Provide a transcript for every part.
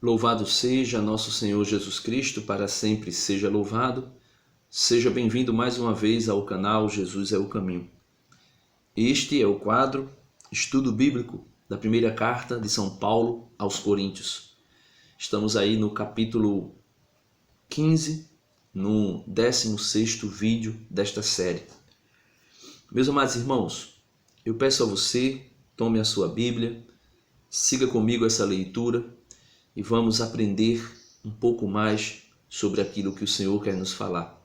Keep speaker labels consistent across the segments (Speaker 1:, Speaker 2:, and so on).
Speaker 1: Louvado seja nosso Senhor Jesus Cristo, para sempre seja louvado. Seja bem-vindo mais uma vez ao canal Jesus é o Caminho. Este é o quadro Estudo Bíblico da primeira carta de São Paulo aos Coríntios. Estamos aí no capítulo 15, no 16º vídeo desta série. Meus amados irmãos, eu peço a você, tome a sua Bíblia, siga comigo essa leitura e vamos aprender um pouco mais sobre aquilo que o Senhor quer nos falar.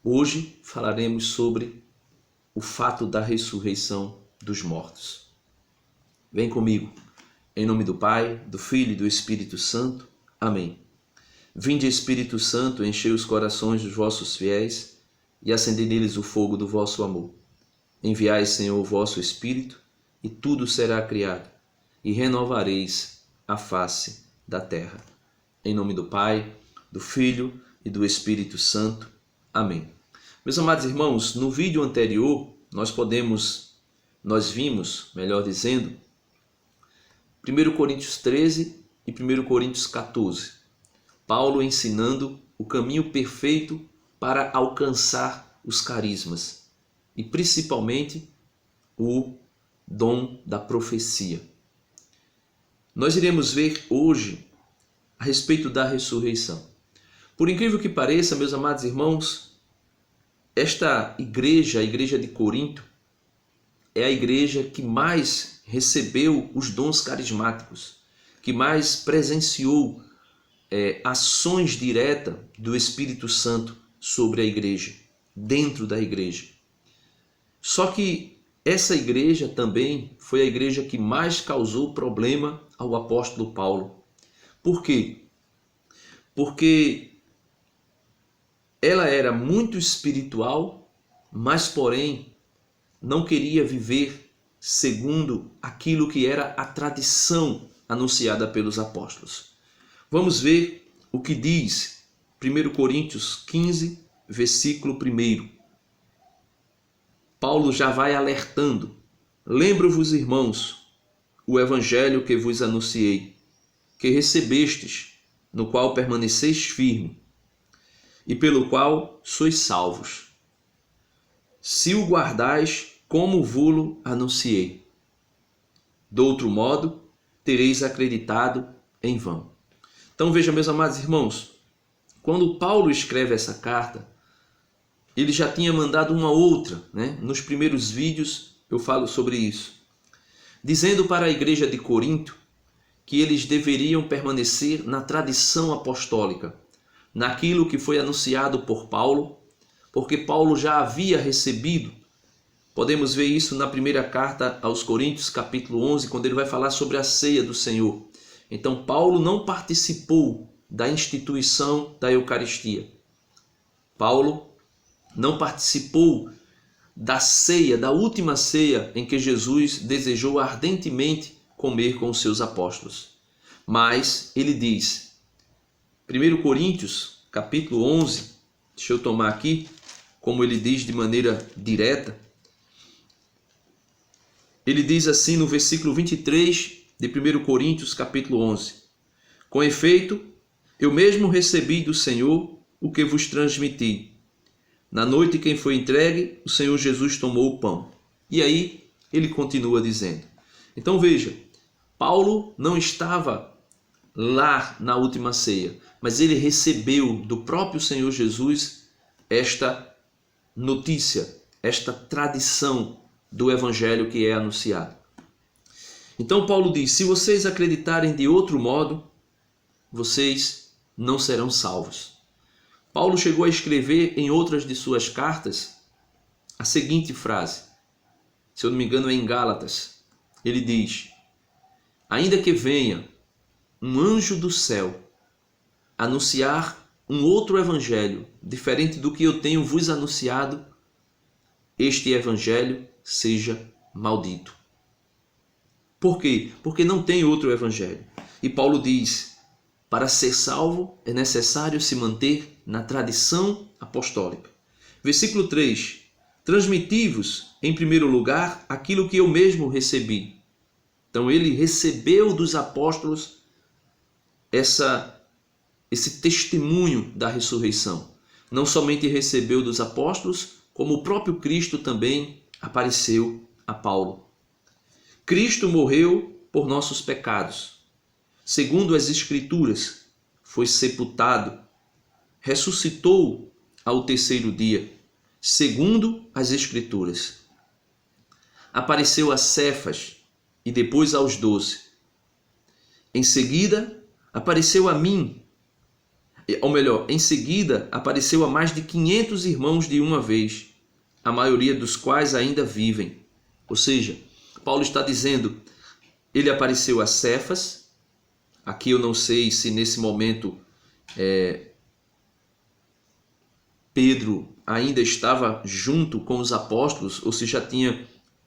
Speaker 1: Hoje falaremos sobre o fato da ressurreição dos mortos. Vem comigo, em nome do Pai, do Filho e do Espírito Santo. Amém. Vinde, Espírito Santo, enchei os corações dos vossos fiéis e acendei neles o fogo do vosso amor. Enviai, Senhor, o vosso Espírito, e tudo será criado, e renovareis a face da terra. Em nome do Pai, do Filho e do Espírito Santo. Amém. Meus amados irmãos, no vídeo anterior nós vimos, melhor dizendo, 1 Coríntios 13 e 1 Coríntios 14. Paulo ensinando o caminho perfeito para alcançar os carismas e principalmente o dom da profecia. Nós iremos ver hoje a respeito da ressurreição. Por incrível que pareça, meus amados irmãos, esta igreja, a igreja de Corinto, é a igreja que mais recebeu os dons carismáticos, que mais presenciou ações diretas do Espírito Santo sobre a igreja, dentro da igreja. Só que essa igreja também foi a igreja que mais causou problema ao apóstolo Paulo. Por quê? Porque ela era muito espiritual, mas porém não queria viver segundo aquilo que era a tradição anunciada pelos apóstolos. Vamos ver o que diz 1 Coríntios 15, versículo 1. Paulo já vai alertando. Lembro-vos, irmãos, o evangelho que vos anunciei, que recebestes, no qual permaneceis firme, e pelo qual sois salvos, se o guardais como vô-lo anunciei. De outro modo, tereis acreditado em vão. Então veja, meus amados irmãos, quando Paulo escreve essa carta, ele já tinha mandado uma outra, né? Nos primeiros vídeos eu falo sobre isso, dizendo para a igreja de Corinto que eles deveriam permanecer na tradição apostólica, naquilo que foi anunciado por Paulo, porque Paulo já havia recebido. Podemos ver isso na primeira carta aos Coríntios, capítulo 11, quando ele vai falar sobre a ceia do Senhor. Então Paulo não participou da instituição da Eucaristia. Paulo não participou da ceia, da última ceia em que Jesus desejou ardentemente comer com os seus apóstolos. Mas ele diz, 1 Coríntios, capítulo 11, deixa eu tomar aqui, como ele diz de maneira direta, ele diz assim no versículo 23 de 1 Coríntios, capítulo 11, com efeito, eu mesmo recebi do Senhor o que vos transmiti. Na noite em que foi entregue, o Senhor Jesus tomou o pão. E aí ele continua dizendo. Então veja, Paulo não estava lá na última ceia, mas ele recebeu do próprio Senhor Jesus esta notícia, esta tradição do evangelho que é anunciado. Então Paulo diz, se vocês acreditarem de outro modo, vocês não serão salvos. Paulo chegou a escrever em outras de suas cartas a seguinte frase, se eu não me engano é em Gálatas. Ele diz, ainda que venha um anjo do céu anunciar um outro evangelho, diferente do que eu tenho vos anunciado, este evangelho seja maldito. Por quê? Porque não tem outro evangelho. E Paulo diz, para ser salvo é necessário se manter na tradição apostólica. Versículo 3. Transmiti-vos, em primeiro lugar, aquilo que eu mesmo recebi. Então ele recebeu dos apóstolos esse testemunho da ressurreição. Não somente recebeu dos apóstolos, como o próprio Cristo também apareceu a Paulo. Cristo morreu por nossos pecados. Segundo as Escrituras, foi sepultado, ressuscitou ao terceiro dia, segundo as Escrituras. Apareceu a Cefas e depois aos 12. Em seguida, apareceu a mim, ou melhor, em seguida apareceu a mais de 500 irmãos de uma vez, a maioria dos quais ainda vivem. Ou seja, Paulo está dizendo, ele apareceu a Cefas. Aqui eu não sei se nesse momento Pedro ainda estava junto com os apóstolos ou se já tinha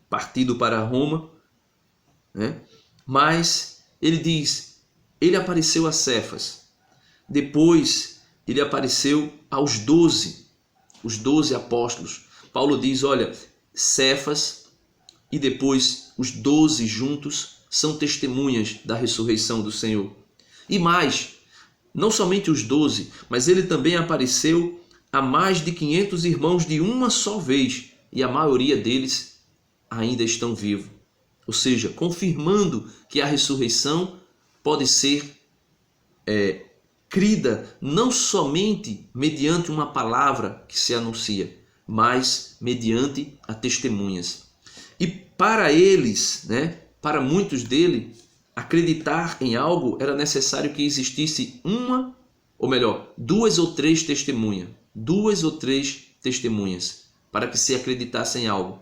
Speaker 1: partido para Roma, né? Mas ele diz, ele apareceu a Cefas. Depois ele apareceu aos 12, os 12 apóstolos. Paulo diz, olha, Cefas e depois os 12 juntos são testemunhas da ressurreição do Senhor. E mais, não somente os 12, mas ele também apareceu a mais de 500 irmãos de uma só vez, e a maioria deles ainda estão vivos. Ou seja, confirmando que a ressurreição pode ser crida não somente mediante uma palavra que se anuncia, mas mediante a testemunhas. E para eles, para muitos deles, acreditar em algo era necessário que existisse duas ou três testemunhas para que se acreditasse em algo.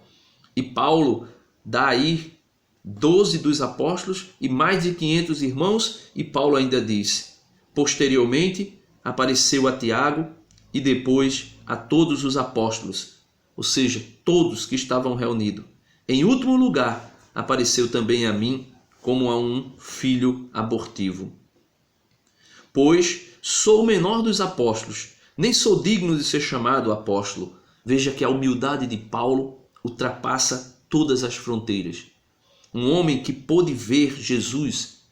Speaker 1: E Paulo dá aí 12 dos apóstolos e mais de 500 irmãos, e Paulo ainda diz, posteriormente apareceu a Tiago e depois a todos os apóstolos, ou seja, todos que estavam reunidos. Em último lugar, apareceu também a mim como a um filho abortivo. Pois sou o menor dos apóstolos, nem sou digno de ser chamado apóstolo. Veja que a humildade de Paulo ultrapassa todas as fronteiras. Um homem que pôde ver Jesus,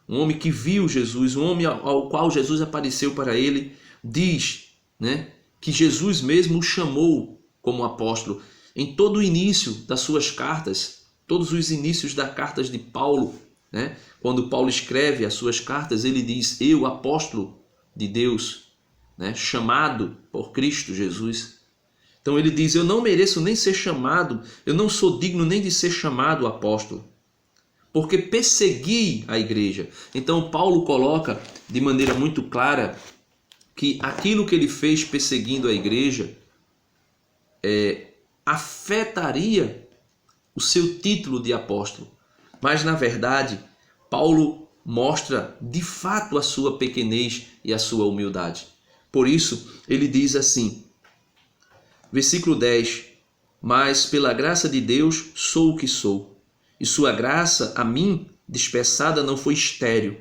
Speaker 1: um homem que viu Jesus, um homem ao qual Jesus apareceu para ele, diz, que Jesus mesmo o chamou como apóstolo. Em todo o início das suas cartas, todos os inícios das cartas de Paulo, quando Paulo escreve as suas cartas, ele diz, eu, apóstolo de Deus, chamado por Cristo Jesus. Então ele diz, eu não mereço nem ser chamado, eu não sou digno nem de ser chamado apóstolo, porque persegui a igreja. Então Paulo coloca de maneira muito clara que aquilo que ele fez perseguindo a igreja afetaria o seu título de apóstolo. Mas na verdade, Paulo mostra de fato a sua pequenez e a sua humildade. Por isso, ele diz assim, versículo 10, mas pela graça de Deus sou o que sou, e sua graça a mim dispersada não foi estéril.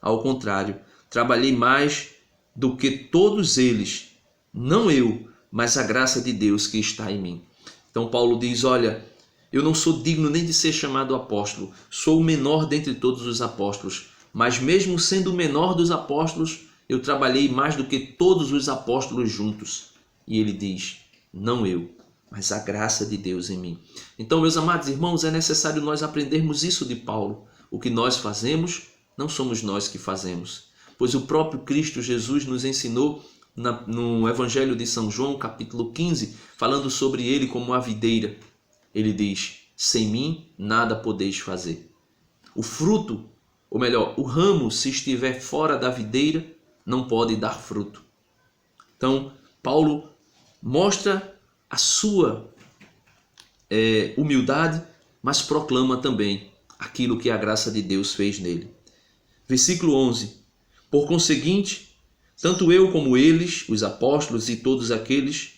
Speaker 1: Ao contrário, trabalhei mais do que todos eles, não eu, mas a graça de Deus que está em mim. Então Paulo diz, olha, eu não sou digno nem de ser chamado apóstolo, sou o menor dentre todos os apóstolos, mas mesmo sendo o menor dos apóstolos, eu trabalhei mais do que todos os apóstolos juntos. E ele diz, não eu, mas a graça de Deus em mim. Então, meus amados irmãos, é necessário nós aprendermos isso de Paulo. O que nós fazemos, não somos nós que fazemos, pois o próprio Cristo Jesus nos ensinou no Evangelho de São João, capítulo 15, falando sobre ele como a videira. Ele diz, sem mim nada podeis fazer. O fruto, ou melhor, o ramo, se estiver fora da videira, não pode dar fruto. Então, Paulo mostra a sua humildade, mas proclama também aquilo que a graça de Deus fez nele. Versículo 11. Por conseguinte, tanto eu como eles, os apóstolos e todos aqueles,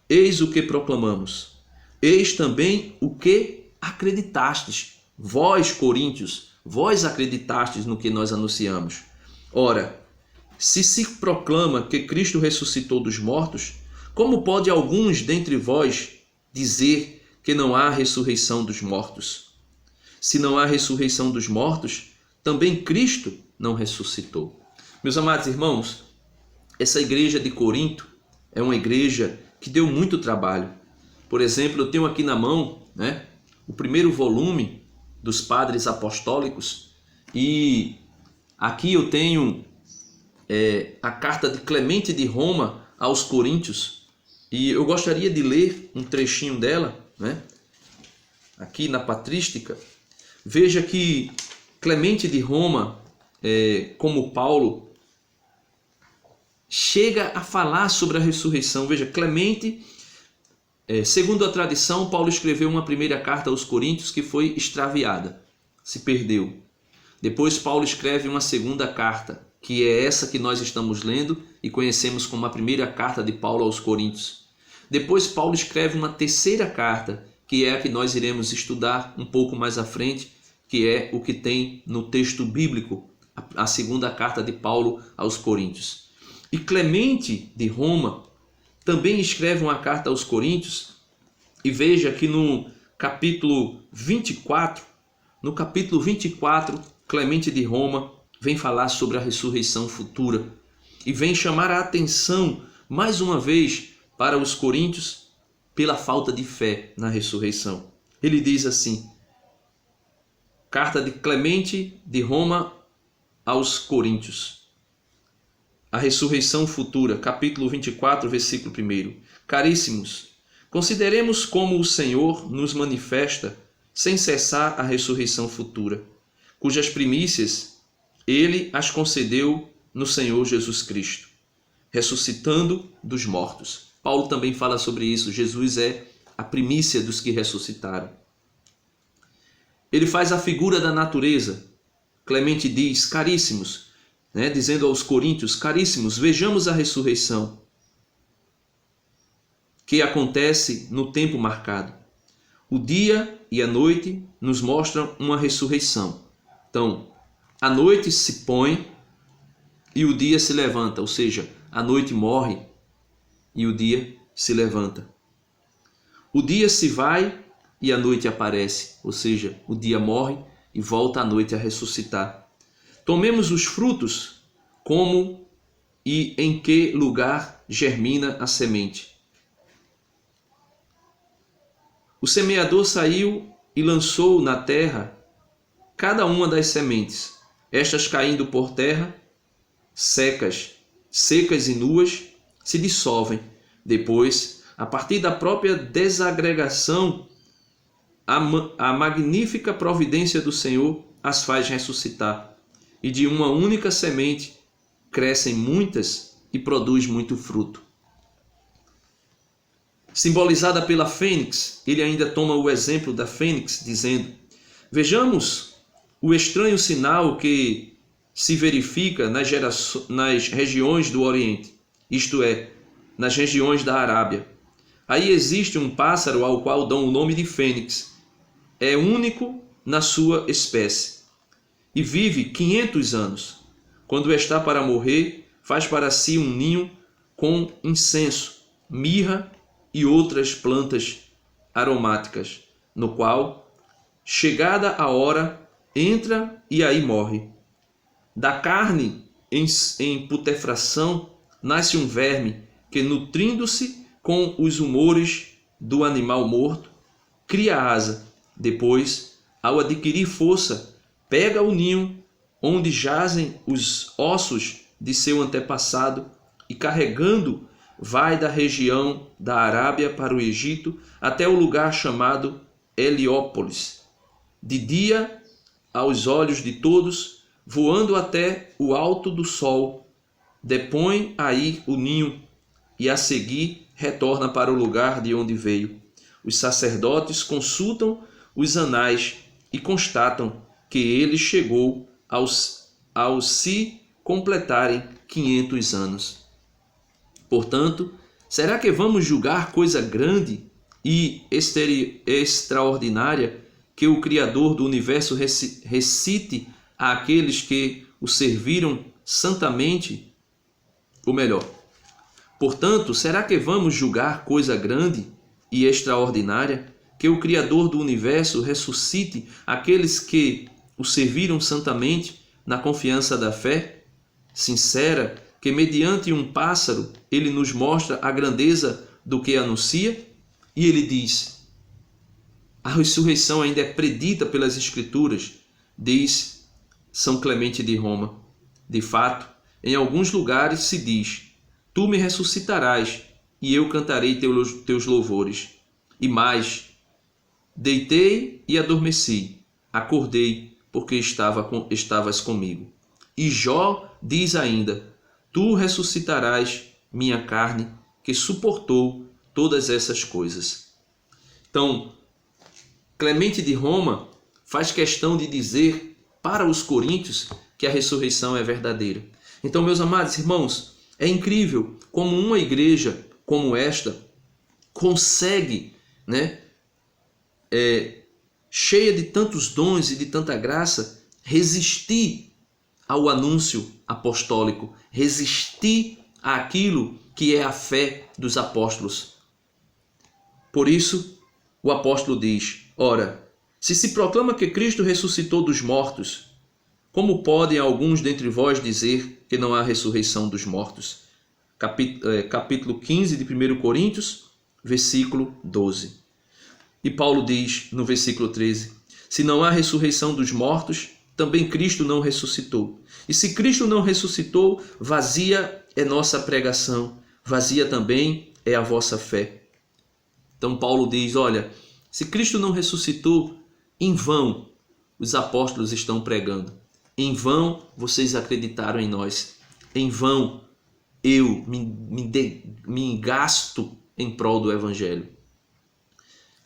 Speaker 1: eis o que proclamamos. Eis também o que acreditastes. Vós, coríntios, vós acreditastes no que nós anunciamos. Ora, se proclama que Cristo ressuscitou dos mortos, como pode alguns dentre vós dizer que não há ressurreição dos mortos? Se não há ressurreição dos mortos, também Cristo não ressuscitou. Meus amados irmãos, essa igreja de Corinto é uma igreja que deu muito trabalho. Por exemplo, eu tenho aqui na mão, o primeiro volume dos Padres Apostólicos, e aqui eu tenho a carta de Clemente de Roma aos Coríntios, e eu gostaria de ler um trechinho dela, aqui na patrística. Veja que Clemente de Roma, como Paulo, chega a falar sobre a ressurreição. Veja, Clemente, segundo a tradição, Paulo escreveu uma primeira carta aos Coríntios que foi extraviada, se perdeu. Depois Paulo escreve uma segunda carta, que é essa que nós estamos lendo e conhecemos como a primeira carta de Paulo aos Coríntios. Depois Paulo escreve uma terceira carta, que é a que nós iremos estudar um pouco mais à frente, que é o que tem no texto bíblico, a segunda carta de Paulo aos Coríntios. E Clemente de Roma também escreve uma carta aos Coríntios, e veja que no capítulo 24, Clemente de Roma vem falar sobre a ressurreição futura e vem chamar a atenção mais uma vez para os coríntios pela falta de fé na ressurreição. Ele diz assim, carta de Clemente de Roma aos Coríntios, a ressurreição futura, capítulo 24, versículo 1. Caríssimos, consideremos como o Senhor nos manifesta sem cessar a ressurreição futura, cujas primícias ele as concedeu no Senhor Jesus Cristo, ressuscitando dos mortos. Paulo também fala sobre isso. Jesus é a primícia dos que ressuscitaram. Ele faz a figura da natureza. Clemente diz, caríssimos, dizendo aos coríntios, caríssimos, vejamos a ressurreição que acontece no tempo marcado. O dia e a noite nos mostram uma ressurreição. Então, a noite se põe e o dia se levanta, ou seja, a noite morre e o dia se levanta. O dia se vai e a noite aparece, ou seja, o dia morre e volta a noite a ressuscitar. Tomemos os frutos, como e em que lugar germina a semente. O semeador saiu e lançou na terra cada uma das sementes, estas caindo por terra, secas e nuas, se dissolvem. Depois, a partir da própria desagregação, a magnífica providência do Senhor as faz ressuscitar. E de uma única semente crescem muitas e produz muito fruto. Simbolizada pela fênix, ele ainda toma o exemplo da fênix, dizendo, vejamos o estranho sinal que se verifica nas regiões do Oriente, isto é, nas regiões da Arábia. Aí existe um pássaro ao qual dão o nome de fênix. É único na sua espécie e vive 500 anos. Quando está para morrer, faz para si um ninho com incenso, mirra e outras plantas aromáticas, no qual, chegada a hora, entra e aí morre. Da carne em putrefação nasce um verme que, nutrindo-se com os humores do animal morto, cria asa. Depois, ao adquirir força, pega o ninho onde jazem os ossos de seu antepassado e, carregando, vai da região da Arábia para o Egito até o lugar chamado Heliópolis. De dia, aos olhos de todos, voando até o alto do sol, depõe aí o ninho e a seguir retorna para o lugar de onde veio. Os sacerdotes consultam os anais e constatam que ele chegou aos se completarem 500 anos. Portanto, será que vamos julgar coisa grande e extraordinária que o Criador do universo recite àqueles que o serviram santamente? Ou melhor, portanto, será que vamos julgar coisa grande e extraordinária que o Criador do universo ressuscite aqueles que o serviram santamente na confiança da fé sincera, que mediante um pássaro ele nos mostra a grandeza do que anuncia, e ele diz: a ressurreição ainda é predita pelas Escrituras, diz São Clemente de Roma. De fato, em alguns lugares se diz: tu me ressuscitarás e eu cantarei teus louvores. E mais, deitei e adormeci, acordei porque estavas comigo. E Jó diz ainda: tu ressuscitarás minha carne, que suportou todas essas coisas. Então, Clemente de Roma faz questão de dizer para os coríntios que a ressurreição é verdadeira. Então, meus amados irmãos, é incrível como uma igreja como esta consegue, cheia de tantos dons e de tanta graça, resistir ao anúncio apostólico, resistir àquilo que é a fé dos apóstolos. Por isso, o apóstolo diz: ora, se proclama que Cristo ressuscitou dos mortos, como podem alguns dentre vós dizer que não há ressurreição dos mortos? Capítulo 15 de 1 Coríntios, versículo 12. E Paulo diz no versículo 13: se não há ressurreição dos mortos, também Cristo não ressuscitou. E se Cristo não ressuscitou, vazia é nossa pregação, vazia também é a vossa fé. Então Paulo diz: olha, se Cristo não ressuscitou, em vão os apóstolos estão pregando. Em vão vocês acreditaram em nós. Em vão eu me gasto em prol do Evangelho.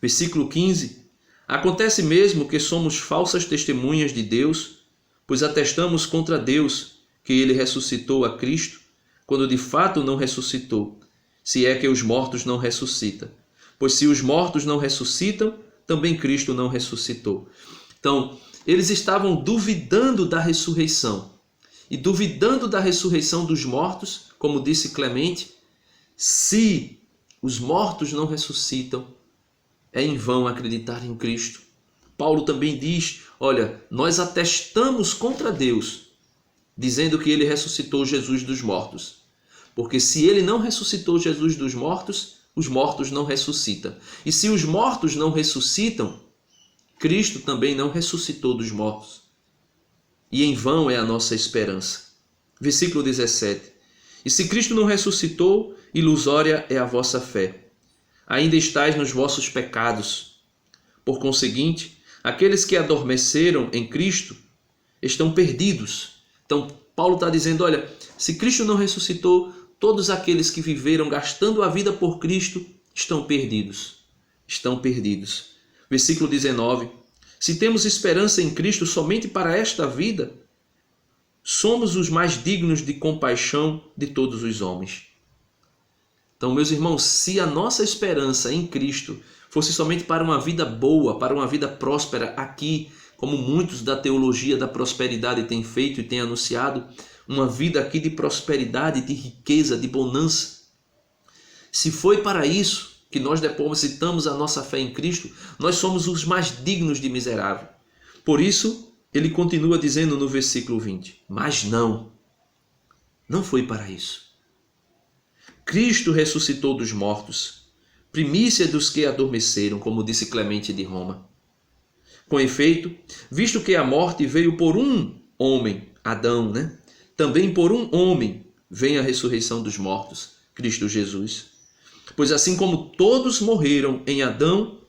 Speaker 1: Versículo 15. Acontece mesmo que somos falsas testemunhas de Deus, pois atestamos contra Deus que ele ressuscitou a Cristo, quando de fato não ressuscitou, se é que os mortos não ressuscitam. Pois se os mortos não ressuscitam, também Cristo não ressuscitou. Então, eles estavam duvidando da ressurreição. E duvidando da ressurreição dos mortos, como disse Clemente, se os mortos não ressuscitam, é em vão acreditar em Cristo. Paulo também diz: olha, nós atestamos contra Deus, dizendo que ele ressuscitou Jesus dos mortos. Porque se ele não ressuscitou Jesus dos mortos, os mortos não ressuscitam. E se os mortos não ressuscitam, Cristo também não ressuscitou dos mortos. E em vão é a nossa esperança. Versículo 17. E se Cristo não ressuscitou, ilusória é a vossa fé. Ainda estáis nos vossos pecados. Por conseguinte, aqueles que adormeceram em Cristo estão perdidos. Então, Paulo está dizendo: olha, se Cristo não ressuscitou, todos aqueles que viveram gastando a vida por Cristo estão perdidos. Estão perdidos. Versículo 19. Se temos esperança em Cristo somente para esta vida, somos os mais dignos de compaixão de todos os homens. Então, meus irmãos, se a nossa esperança em Cristo fosse somente para uma vida boa, para uma vida próspera aqui, como muitos da teologia da prosperidade têm feito e têm anunciado, uma vida aqui de prosperidade, de riqueza, de bonança. Se foi para isso que nós depositamos a nossa fé em Cristo, nós somos os mais dignos de miserável. Por isso, ele continua dizendo no versículo 20, mas não foi para isso. Cristo ressuscitou dos mortos, primícia dos que adormeceram, como disse Clemente de Roma. Com efeito, visto que a morte veio por um homem, Adão, também por um homem vem a ressurreição dos mortos, Cristo Jesus. Pois assim como todos morreram em Adão,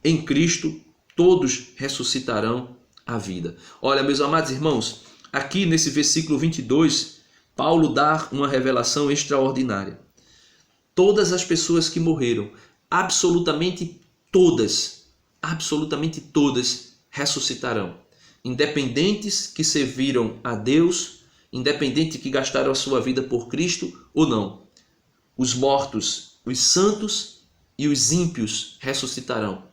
Speaker 1: em Cristo todos ressuscitarão a vida. Olha, meus amados irmãos, aqui nesse versículo 22, Paulo dá uma revelação extraordinária. Todas as pessoas que morreram, absolutamente todas ressuscitarão. Independentes que serviram a Deus, independente que gastaram a sua vida por Cristo ou não. Os mortos, os santos e os ímpios ressuscitarão.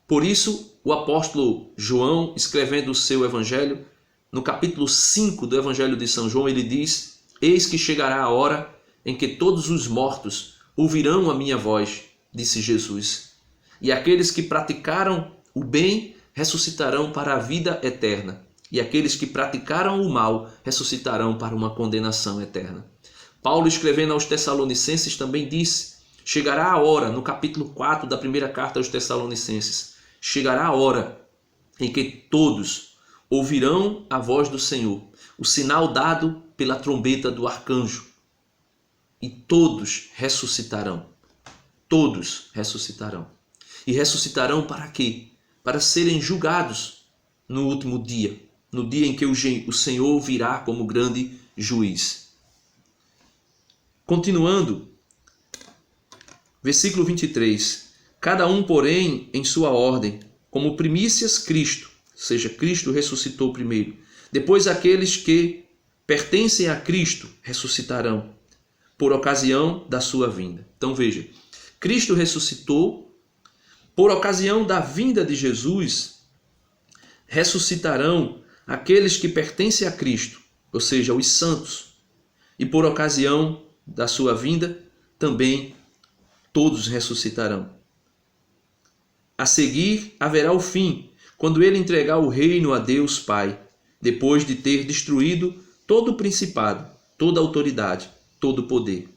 Speaker 1: Por isso, o apóstolo João, escrevendo o seu evangelho, no capítulo 5 do evangelho de São João, ele diz: eis que chegará a hora em que todos os mortos ouvirão a minha voz, disse Jesus. E aqueles que praticaram o bem ressuscitarão para a vida eterna. e aqueles que praticaram o mal ressuscitarão para uma condenação eterna. Paulo, escrevendo aos Tessalonicenses, também disse: chegará a hora, no capítulo 4 da primeira carta aos Tessalonicenses, chegará a hora em que todos ouvirão a voz do Senhor, o sinal dado pela trombeta do arcanjo, e todos ressuscitarão. Todos ressuscitarão. E ressuscitarão para quê? Para serem julgados no último dia, no dia em que o Senhor virá como grande juiz. Continuando, versículo 23. Cada um, porém, em sua ordem, como primícias Cristo, ou seja, Cristo ressuscitou primeiro. Depois aqueles que pertencem a Cristo ressuscitarão por ocasião da sua vinda. Então veja, Cristo ressuscitou, por ocasião da vinda de Jesus, ressuscitarão aqueles que pertencem a Cristo, ou seja, os santos. E por ocasião da sua vinda, também todos ressuscitarão. A seguir haverá o fim, quando ele entregar o reino a Deus Pai, depois de ter destruído todo o principado, toda a autoridade, todo o poder.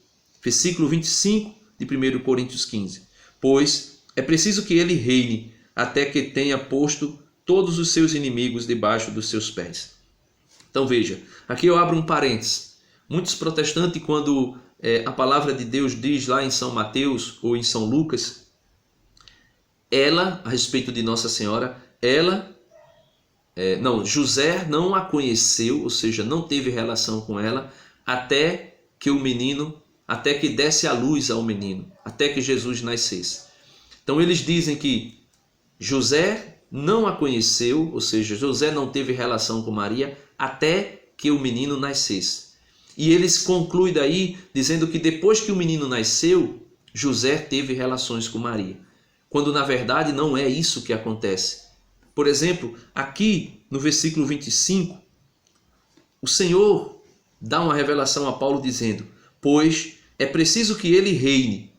Speaker 1: Versículo 25 de 1 Coríntios 15. Pois é preciso que ele reine até que tenha posto todos os seus inimigos debaixo dos seus pés. Então veja, aqui eu abro um parênteses. Muitos protestantes, quando a palavra de Deus diz lá em São Mateus ou em São Lucas, ela, a respeito de Nossa Senhora, José não a conheceu, ou seja, não teve relação com ela, até que desse a luz ao menino, até que Jesus nascesse. Então eles dizem que José não a conheceu, ou seja, José não teve relação com Maria, até que o menino nascesse. E eles concluem daí dizendo que depois que o menino nasceu, José teve relações com Maria, quando na verdade não é isso que acontece. Por exemplo, aqui no versículo 25, o Senhor dá uma revelação a Paulo dizendo: pois é preciso que ele reine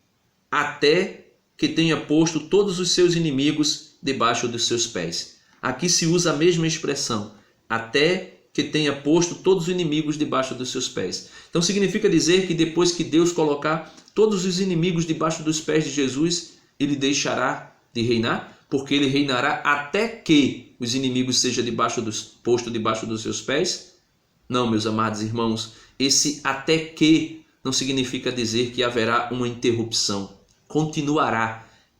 Speaker 1: até que tenha posto todos os seus inimigos debaixo dos seus pés. Aqui se usa a mesma expressão, até que tenha posto todos os inimigos debaixo dos seus pés. Então significa dizer que depois que Deus colocar todos os inimigos debaixo dos pés de Jesus, ele deixará de reinar, porque ele reinará até que os inimigos sejam posto debaixo dos seus pés? Não, meus amados irmãos, esse até que não significa dizer que haverá uma interrupção.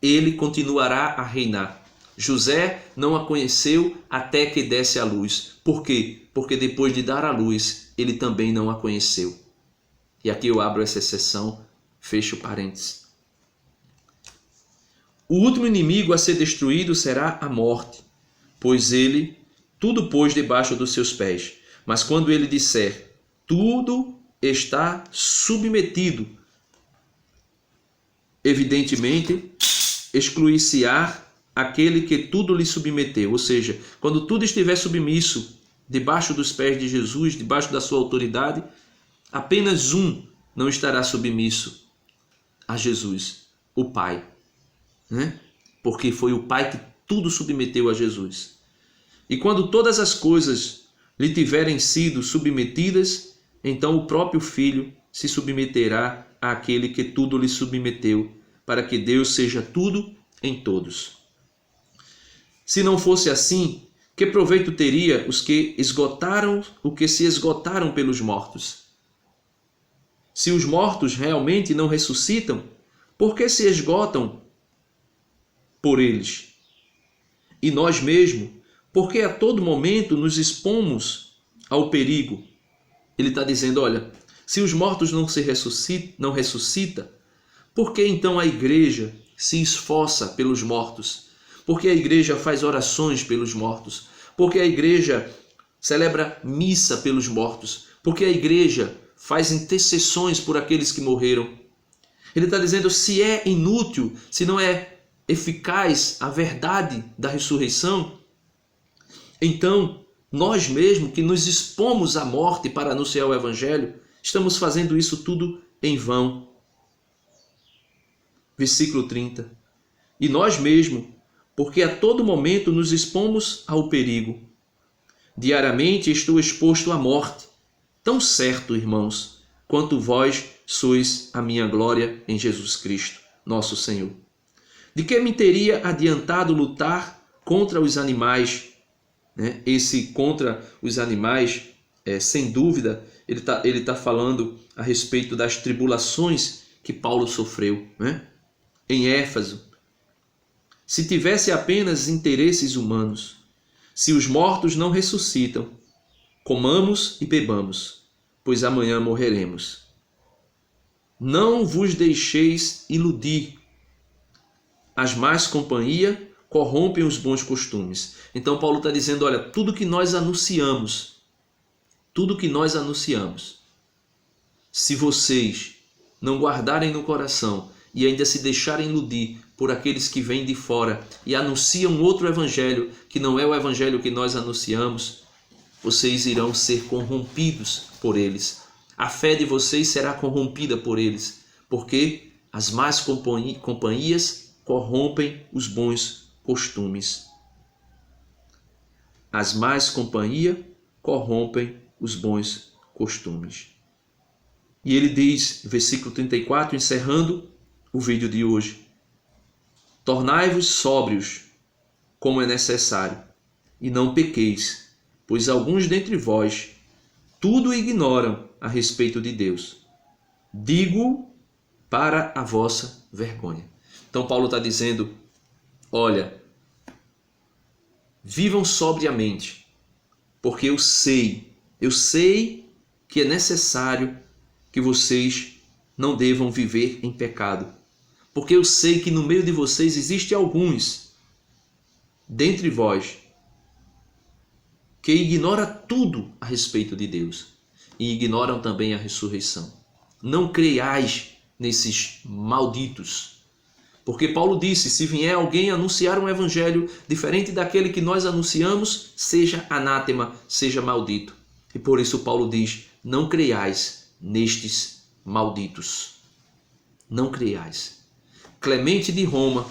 Speaker 1: Ele continuará a reinar. José não a conheceu até que desse a luz. Por quê? Porque depois de dar a luz, ele também não a conheceu. E aqui eu abro essa exceção, fecho parênteses. O último inimigo a ser destruído será a morte, pois ele tudo pôs debaixo dos seus pés. Mas quando ele disser, tudo está submetido, evidentemente, excluir-se-á aquele que tudo lhe submeteu. Ou seja, quando tudo estiver submisso debaixo dos pés de Jesus, debaixo da sua autoridade, apenas um não estará submisso a Jesus, o Pai. Porque foi o Pai que tudo submeteu a Jesus. E quando todas as coisas lhe tiverem sido submetidas, então o próprio Filho se submeterá àquele que tudo lhe submeteu, para que Deus seja tudo em todos. Se não fosse assim, que proveito teria os que se esgotaram pelos mortos? Se os mortos realmente não ressuscitam, por que se esgotam por eles? E nós mesmos, porque a todo momento nos expomos ao perigo? Ele está dizendo, olha, se os mortos não ressuscitam, por que então a igreja se esforça pelos mortos? Por que a igreja faz orações pelos mortos? Por que a igreja celebra missa pelos mortos? Por que a igreja faz intercessões por aqueles que morreram? Ele está dizendo, se é inútil, se não é eficaz a verdade da ressurreição, então nós mesmos que nos expomos à morte para anunciar o Evangelho, estamos fazendo isso tudo em vão. Versículo 30. E nós mesmos, porque a todo momento nos expomos ao perigo. Diariamente estou exposto à morte, tão certo, irmãos, quanto vós sois a minha glória em Jesus Cristo, nosso Senhor. De que me teria adiantado lutar contra os animais? Esse contra os animais, sem dúvida, ele tá falando a respeito das tribulações que Paulo sofreu, em Éfeso. Se tivesse apenas interesses humanos, se os mortos não ressuscitam, comamos e bebamos, pois amanhã morreremos. Não vos deixeis iludir. As más companhias corrompem os bons costumes. Então Paulo está dizendo, olha, tudo que nós anunciamos, se vocês não guardarem no coração e ainda se deixarem iludir por aqueles que vêm de fora e anunciam outro evangelho que não é o evangelho que nós anunciamos, vocês irão ser corrompidos por eles. A fé de vocês será corrompida por eles, porque as más companhias corrompem os bons costumes. As más companhias corrompem os bons costumes. E ele diz, versículo 34, encerrando o vídeo de hoje: tornai-vos sóbrios, como é necessário, e não pequeis, pois alguns dentre vós tudo ignoram a respeito de Deus. Digo para a vossa vergonha. Então Paulo está dizendo, olha, vivam sobriamente, porque eu sei que é necessário que vocês não devam viver em pecado. Porque eu sei que no meio de vocês existem alguns, dentre vós, que ignoram tudo a respeito de Deus e ignoram também a ressurreição. Não creiais nesses malditos. Porque Paulo disse, se vier alguém anunciar um evangelho diferente daquele que nós anunciamos, seja anátema, seja maldito. E por isso Paulo diz, não creiais nestes malditos. Não creiais. Clemente de Roma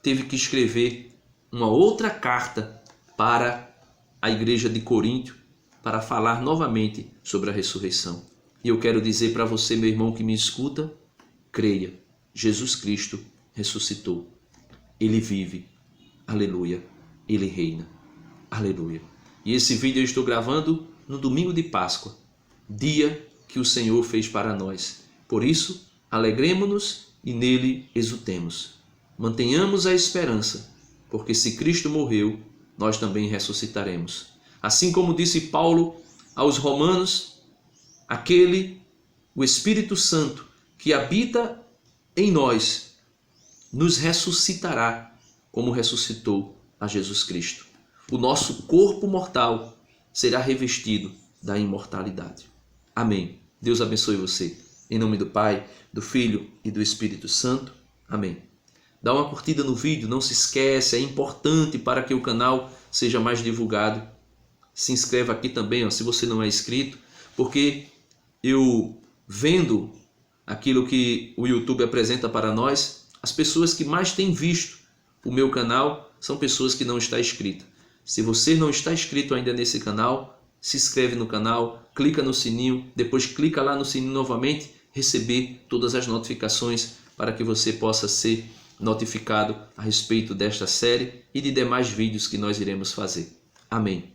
Speaker 1: teve que escrever uma outra carta para a igreja de Corinto para falar novamente sobre a ressurreição. E eu quero dizer para você, meu irmão que me escuta, creia, Jesus Cristo ressuscitou. Ele vive. Aleluia. Ele reina. Aleluia. E esse vídeo eu estou gravando no domingo de Páscoa, dia que o Senhor fez para nós. Por isso, alegremo-nos e nele exultemos. Mantenhamos a esperança, porque se Cristo morreu, nós também ressuscitaremos. Assim como disse Paulo aos Romanos, o Espírito Santo que habita em nós, nos ressuscitará como ressuscitou a Jesus Cristo. O nosso corpo mortal será revestido da imortalidade. Amém. Deus abençoe você. Em nome do Pai, do Filho e do Espírito Santo. Amém. Dá uma curtida no vídeo, não se esquece, é importante para que o canal seja mais divulgado. Se inscreva aqui também, se você não é inscrito, porque eu vendo aquilo que o YouTube apresenta para nós, as pessoas que mais têm visto o meu canal são pessoas que não estão inscritas. Se você não está inscrito ainda nesse canal, se inscreve no canal, clica no sininho, depois clica lá no sininho novamente, receber todas as notificações para que você possa ser notificado a respeito desta série e de demais vídeos que nós iremos fazer. Amém.